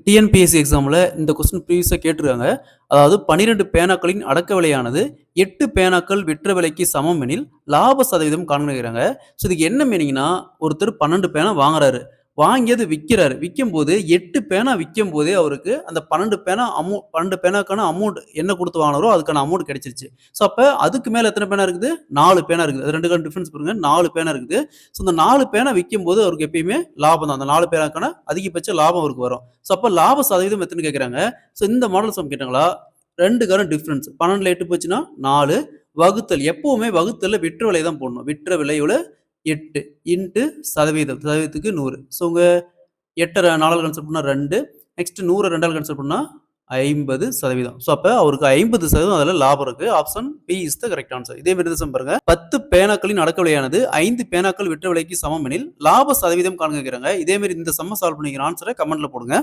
TNPSC எக்ஸாம்ல இந்த question ப்ரீவியஸா கேட்டிருக்காங்க. அதாவது 12 பேனாக்களின் அடக்க விலையானது 8 பேனாக்கள் விற்ற விலைக்கு சமம் எனில் லாப சதவீதம் காண்கிறாங்க. ஸோ இதுக்கு என்ன மீனிங்னா, ஒருத்தர் 12 பேனா வாங்குறாரு. வாங்கியது விக்கிறாரு. விக்கும்போது 8 பேனா விக்கும்போதே அவருக்கு அந்த 12 பேனாக்கான அமௌண்ட் என்ன குடுத்து வாங்குனாரோ அதுக்கான அமௌண்ட் கிடைச்சிருச்சு. ஸோ அப்ப அதுக்கு மேல எத்தன பேனா இருக்குது? 4 பேனா இருக்குது. அது 2க்கான டிஃபரன்ஸ் பாருங்க. 4 பேனா இருக்குது. ஸோ இந்த 4 பேனா விக்கும்போது அவருக்கு எப்பயுமே லாபம் தான். அந்த 4 பேனாக்கான அதிகபட்ச லாபம் அவருக்கு வரும். ஸோ அப்ப லாப சதவீதம் எத்தனைன்னு கேட்குறாங்க. ஸோ இந்த மாடல் சம் கேட்டாங்களா, 2க்கான டிஃபரன்ஸ் 12ல 8 போச்சுன்னா 4 வகுத்தல் எப்பவுமே வகுத்தல்ல விற்ற விலை தான் போடணும். விற்ற விலை எவ்வளோ? 8 இன்டு சதவீதம். சதவீதத்துக்கு 100. ஸோ உங்க 8 4ஆல் கேன்சல் பண்ணா 2. நெக்ஸ்ட் 100 2ஆல் கேன்சல் பண்ணா 50%. ஸோ அப்ப அவருக்கு 50% அதுல லாபம் இருக்கு. Option B is the correct answer. இதே மாதிரி தான் பாருங்க. 10 பேனாக்களின் அடக்க விலையானது 5 பேனாக்கள் விற்ற விலைக்கு சமம் எனில் லாப சதவீதம் காண்கிறாங்க. இதே மாதிரி இந்த சம்ம சால்வ் பண்ணிக்கிற ஆன்சரை கமெண்ட்ல போடுங்க.